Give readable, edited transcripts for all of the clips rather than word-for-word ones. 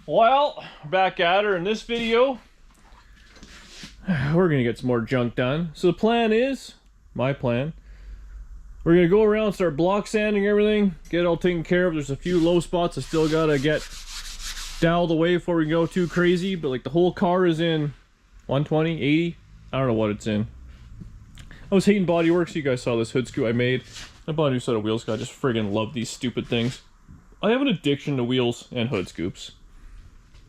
Well, back at her in this video. We're gonna get some more junk done. So the plan is, my plan, we're gonna go around, start block sanding everything, get it all taken care of. There's a few low spots I still gotta get dialed away before we go too crazy, but like the whole car is in 120, 80, I don't know what it's in. I was hating Bodyworks. You guys saw this hood scoop I made. I bought a new set of wheels because I just friggin' love these stupid things. I have an addiction to wheels and hood scoops.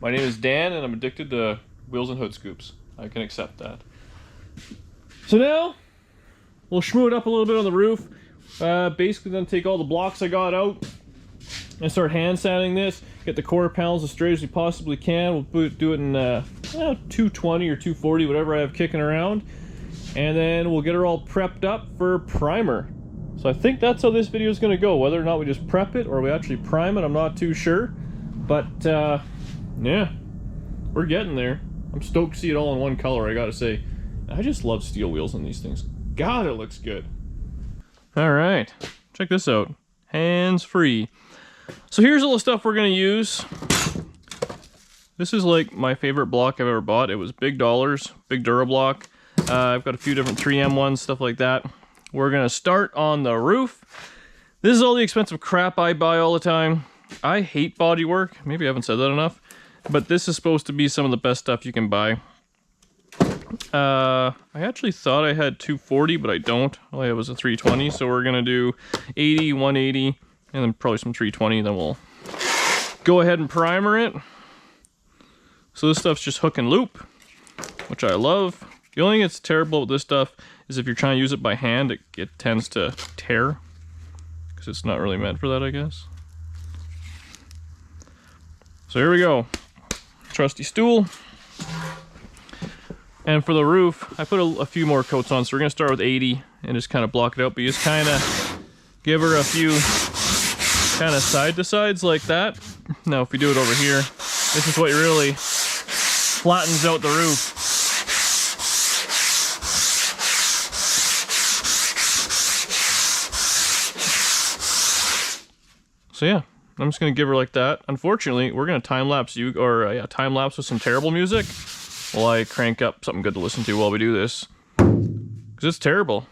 My name is Dan and I'm addicted to wheels and hood scoops. I can accept that. So now, we'll shmoo it up a little bit on the roof. Basically then take all the blocks I got out and start hand sanding this. Get the quarter panels as straight as we possibly can. We'll do it in 220 or 240, whatever I have kicking around. And then we'll get her all prepped up for primer. So I think that's how this video is going to go. Whether or not we just prep it or we actually prime it, I'm not too sure. But yeah, we're getting there. I'm stoked to see it all in one color, I gotta say. I just love steel wheels on these things. God, it looks good. Alright, check this out. Hands-free. So here's all the stuff we're gonna use. This is like my favorite block I've ever bought. It was big dollars, big Durablock. I've got a few different 3M ones, stuff like that. We're gonna start on the roof. This is all the expensive crap I buy all the time. I hate bodywork. Maybe I haven't said that enough. But this is supposed to be some of the best stuff you can buy. I actually thought I had 240, but I don't. All I have was a 320, so we're gonna do 80, 180, and then probably some 320, then we'll go ahead and primer it. So this stuff's just hook and loop, which I love. The only thing that's terrible with this stuff is if you're trying to use it by hand, it tends to tear, because it's not really meant for that, I guess. So here we go. Trusty stool. And for the roof, I put a few more coats on, so we're gonna start with 80 and just kind of block it out, but you just kind of give her a few kind of side to sides like that. Now if we do it over here, this is what really flattens out the roof. So yeah, I'm just gonna give her like that. Unfortunately, we're gonna time lapse time lapse with some terrible music while I crank up something good to listen to while we do this, because it's terrible.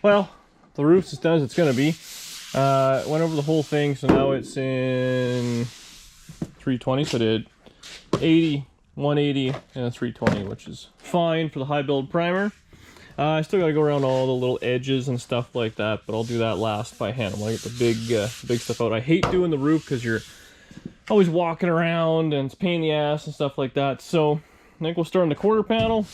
Well, the roof's as done as it's gonna be. Went over the whole thing, so now it's in 320, so I did 80, 180, and a 320, which is fine for the high build primer. I still gotta go around all the little edges and stuff like that, but I'll do that last by hand. I'm gonna get the big stuff out. I hate doing the roof because you're always walking around and it's a pain in the ass and stuff like that. So I think we'll start on the quarter panel.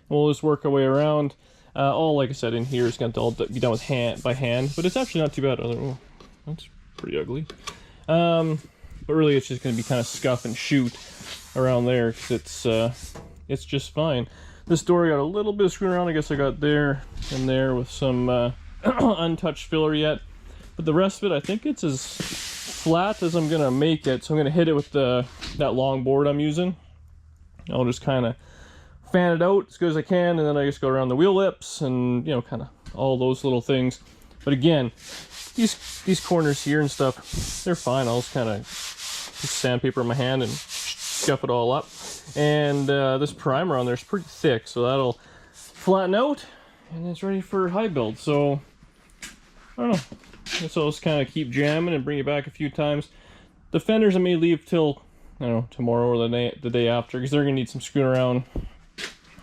We'll just work our way around. All, like I said, in here is going to all be done with by hand, but it's actually not too bad. Oh, that's pretty ugly. But really, it's just going to be kind of scuff and shoot around there because it's just fine. This door got a little bit of screwing around. I guess I got there and there with some untouched filler yet, but the rest of it, I think it's as flat as I'm going to make it. So I'm going to hit it with that long board I'm using. I'll just kind of fan it out as good as I can, and then I just go around the wheel lips and, you know, kind of all those little things. But again, these corners here and stuff, they're fine. I'll just kind of just sandpaper in my hand and scuff it all up. And this primer on there is pretty thick, so that'll flatten out, and it's ready for high build. So I don't know. Guess I'll just kind of keep jamming and bring it back a few times. The fenders I may leave till, I don't know, tomorrow or the day after, because they're gonna need some screwing around.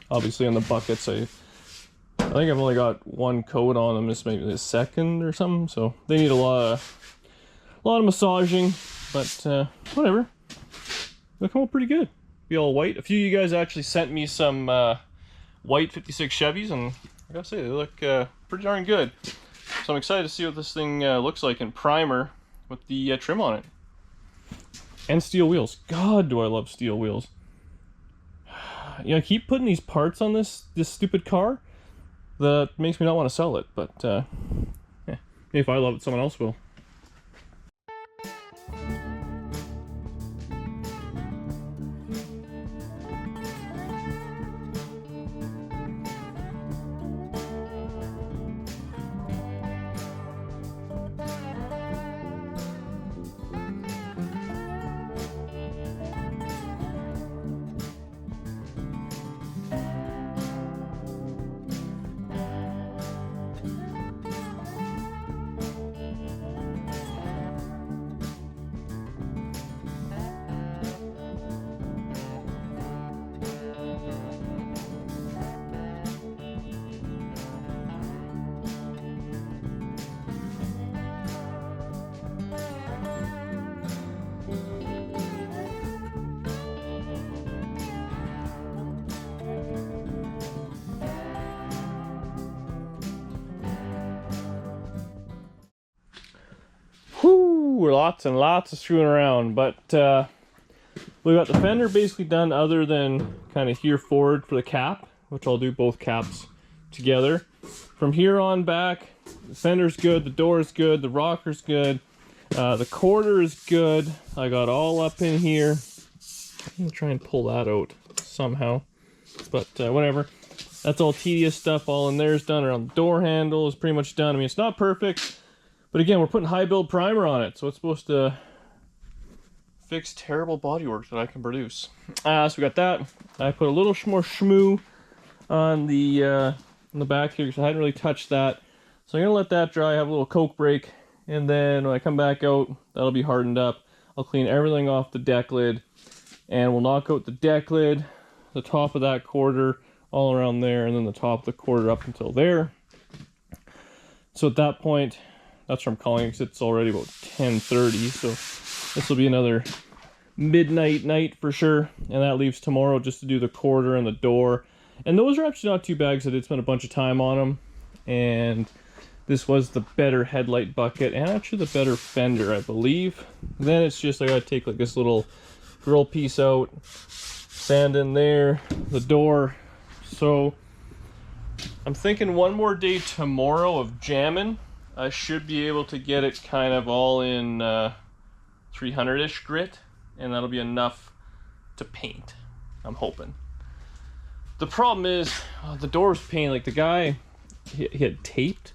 Obviously on the buckets, I think I've only got one coat on them. This maybe the second or something, so they need a lot of massaging. But whatever, they'll come out pretty good. Be all white. A few of you guys actually sent me some white 56 Chevys, and I gotta say they look pretty darn good. So I'm excited to see what this thing looks like in primer with the trim on it. And steel wheels. God, do I love steel wheels. You know, I keep putting these parts on this stupid car that makes me not want to sell it, but yeah, if I love it, someone else will. Whew, lots and lots of screwing around, but we got the fender basically done other than kind of here forward for the cap, which I'll do both caps together. From here on back, the fender's good, the door's good, the rocker's good, the quarter is good. I got all up in here. I'm gonna try and pull that out somehow, but whatever. That's all tedious stuff. All in there is done. Around the door handle is pretty much done. I mean, it's not perfect, but again, we're putting high build primer on it, so it's supposed to fix terrible bodywork that I can produce. So we got that. I put a little more schmoo on the back here because I hadn't really touched that. So I'm gonna let that dry, have a little Coke break, and then when I come back out, that'll be hardened up. I'll clean everything off the deck lid, and we'll knock out the deck lid, the top of that quarter, all around there, and then the top of the quarter up until there. So at that point, that's where I'm calling it, because it's already about 10:30, so this will be another midnight night for sure. And that leaves tomorrow just to do the quarter and the door. And those are actually not too bad, because I did spend a bunch of time on them. And this was the better headlight bucket, and actually the better fender, I believe. Then it's just, I gotta take like this little grill piece out, sand in there, the door. So I'm thinking one more day tomorrow of jamming. I should be able to get it kind of all in 300-ish grit, and that'll be enough to paint, I'm hoping. The problem is, the door's pain. Like the guy, he had taped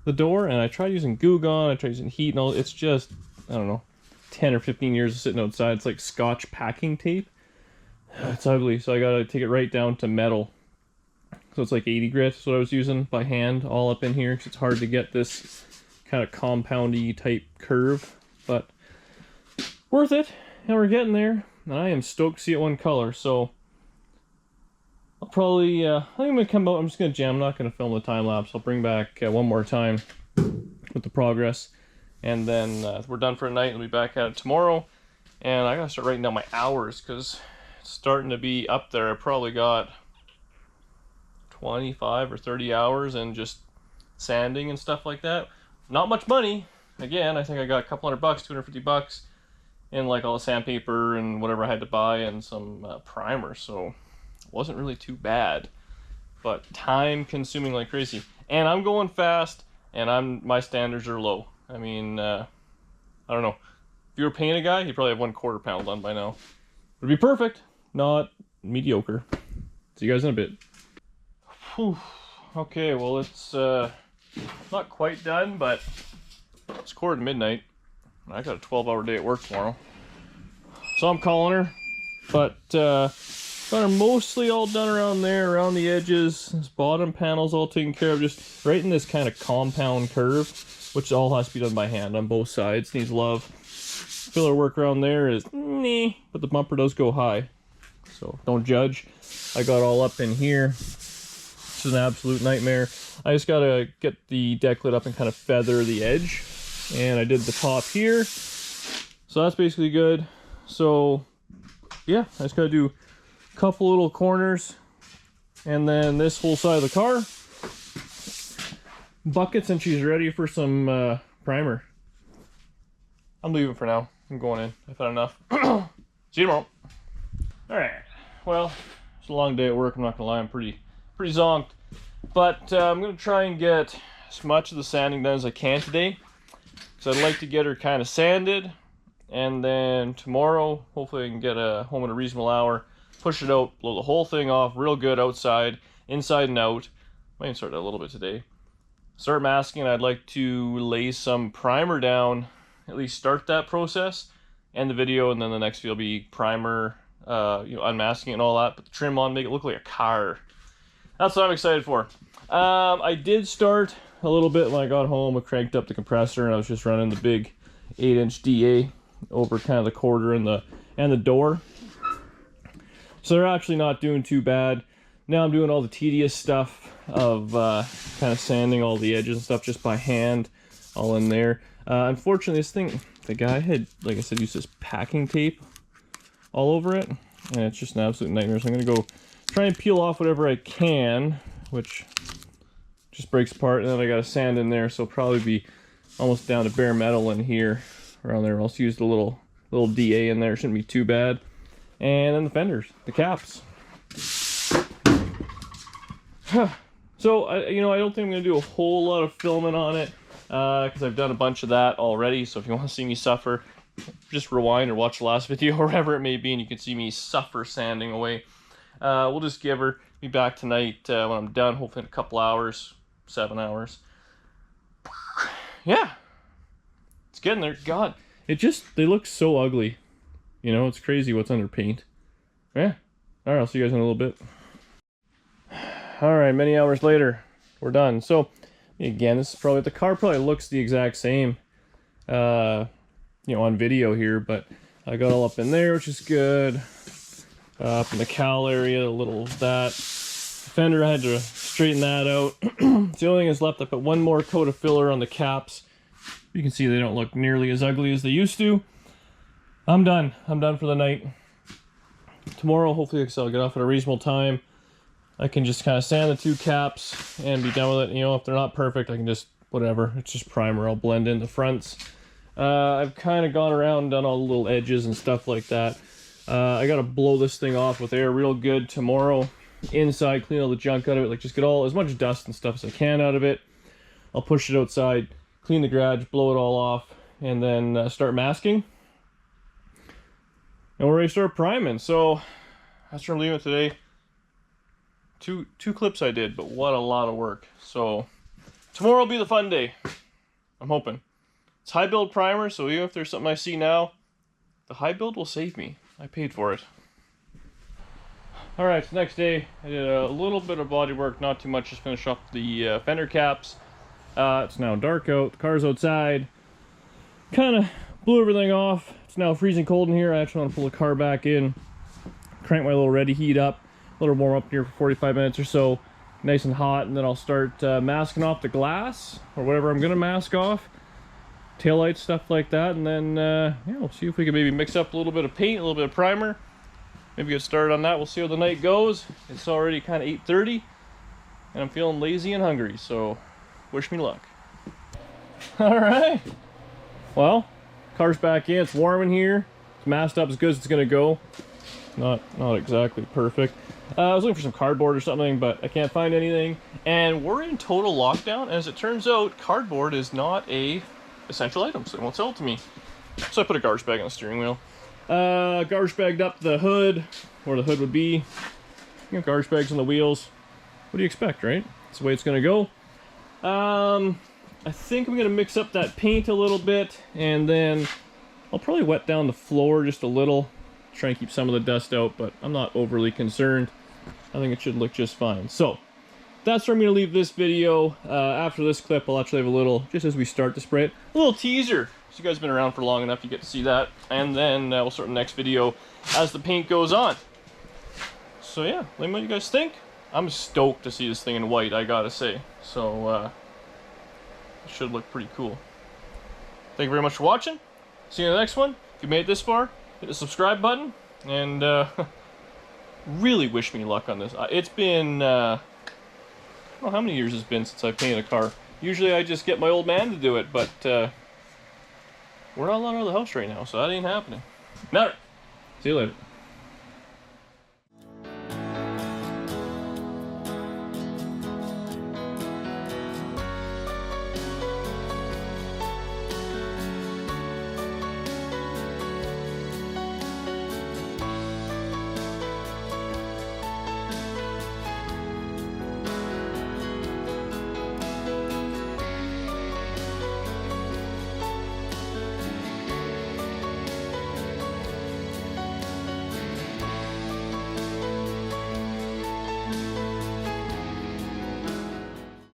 the door, and I tried using Goo Gone, I tried using heat and all. It's just, I don't know, 10 or 15 years of sitting outside. It's like Scotch packing tape. It's ugly, so I gotta take it right down to metal. So it's like 80 grit is what I was using by hand all up in here, because it's hard to get this kind of compoundy type curve, but worth it. And we're getting there, and I am stoked to see it one color. So I'll probably I think I'm gonna come out, I'm just gonna jam, I'm not gonna film the time lapse. I'll bring back one more time with the progress, and then we're done for the night. We'll be back at it tomorrow, and I gotta start writing down my hours, because it's starting to be up there. I probably got 25 or 30 hours and just sanding and stuff like that. Not much money. Again, I think I got a couple $100, $250 in like all the sandpaper and whatever I had to buy, and some primer, so it wasn't really too bad, but time consuming like crazy. And I'm going fast, and my standards are low. I mean, I don't know. If you were paying a guy, he'd probably have 1/4 pound done by now. It'd be perfect, not mediocre. See you guys in a bit. Whew. Okay, well, it's not quite done, but it's 1:15. I got a 12-hour day at work tomorrow, so I'm calling her. But got her mostly all done around there, around the edges. This bottom panel's all taken care of, just right in this kind of compound curve, which all has to be done by hand on both sides. Needs love. Filler work around there is meh, but the bumper does go high, so don't judge. I got all up in here. This is an absolute nightmare. I just gotta get the deck lid up and kind of feather the edge. And I did the top here, so that's basically good. So yeah, I just gotta do a couple little corners, and then this whole side of the car buckets, and she's ready for some primer. I'm leaving for now. I'm going in. I've had enough. See you tomorrow. All right. Well, it's a long day at work. I'm not gonna lie. I'm pretty zonked, but I'm gonna try and get as much of the sanding done as I can today. So I'd like to get her kind of sanded, and then tomorrow, hopefully I can get home at a reasonable hour, push it out, blow the whole thing off real good outside, inside and out. Might even start that a little bit today. Start masking. I'd like to lay some primer down, at least start that process, and the video, and then the next video will be primer, unmasking and all that, put the trim on, make it look like a car. That's what I'm excited for. I did start a little bit when I got home. I cranked up the compressor, and I was just running the big 8-inch DA over kind of the quarter and the door. So they're actually not doing too bad. Now I'm doing all the tedious stuff of kind of sanding all the edges and stuff just by hand, all in there. Unfortunately, this thing, the guy had, like I said, used this packing tape all over it, and it's just an absolute nightmare. So I'm gonna go try and peel off whatever I can, which just breaks apart, and then I got a sand in there, so it'll probably be almost down to bare metal in here, around there. I'll also use the little DA in there, shouldn't be too bad. And then the fenders, the caps. So I don't think I'm gonna do a whole lot of filming on it, because I've done a bunch of that already. So if you want to see me suffer, just rewind or watch the last video or whatever it may be, and you can see me suffer sanding away. We'll just be back tonight when I'm done, hopefully in a couple hours. 7 hours. Yeah, it's getting there. God, they look so ugly. It's crazy what's under paint. Yeah. All right, I'll see you guys in a little bit. All right, many hours later, we're done. So again, this is probably, the car probably looks the exact same, on video here, but I got all up in there, which is good. Up in the cowl area, a little of that. Fender, I had to straighten that out. The only thing that's left, I put one more coat of filler on the caps. You can see they don't look nearly as ugly as they used to. I'm done. I'm done for the night. Tomorrow, hopefully, I'll get off at a reasonable time. I can just kind of sand the two caps and be done with it. If they're not perfect, I can just, whatever. It's just primer. I'll blend in the fronts. I've kind of gone around and done all the little edges and stuff like that. I got to blow this thing off with air real good tomorrow. Inside, clean all the junk out of it, like just get all as much dust and stuff as I can out of it. I'll push it outside, clean the garage, blow it all off, and then start masking. And we're ready to start priming. So that's where I'm leaving it today. Two clips I did, but what a lot of work. So tomorrow will be the fun day. I'm hoping. It's high build primer, so even if there's something I see now, the high build will save me. I paid for it. Alright, so next day, I did a little bit of body work, not too much, just finish off the fender caps. It's now dark out, the car's outside. Kind of blew everything off. It's now freezing cold in here. I actually want to pull the car back in, crank my little ready heat up, a little warm up here for 45 minutes or so, nice and hot, and then I'll start masking off the glass, or whatever I'm going to mask off. Taillights, stuff like that, and then yeah, we'll see if we can maybe mix up a little bit of paint, a little bit of primer. Maybe get started on that. We'll see how the night goes. It's already kind of 8:30, and I'm feeling lazy and hungry, so wish me luck. Alright. Well, car's back in. It's warm in here. It's masked up as good as it's going to go. Not exactly perfect. I was looking for some cardboard or something, but I can't find anything. And we're in total lockdown. As it turns out, cardboard is not a essential item, so they won't sell it to me. So I put a garbage bag on the steering wheel. Garbage bagged up the hood, where the hood would be. You know, garbage bags on the wheels. What do you expect, right? That's the way it's gonna go. I think I'm gonna mix up that paint a little bit, and then I'll probably wet down the floor just a little. Try and keep some of the dust out, but I'm not overly concerned. I think it should look just fine. So, that's where I'm gonna leave this video. After this clip, I'll actually have a little, just as we start to spray it, a little teaser. So you guys have been around for long enough, you get to see that. And then we'll start the next video as the paint goes on. So yeah, let me know what you guys think. I'm stoked to see this thing in white, I gotta say. So it should look pretty cool. Thank you very much for watching. See you in the next one. If you made it this far, hit the subscribe button. And really wish me luck on this. It's been, I don't know how many years it's been since I've painted a car. Usually I just get my old man to do it, but we're not allowed out of the house right now, so that ain't happening. Now, see you later.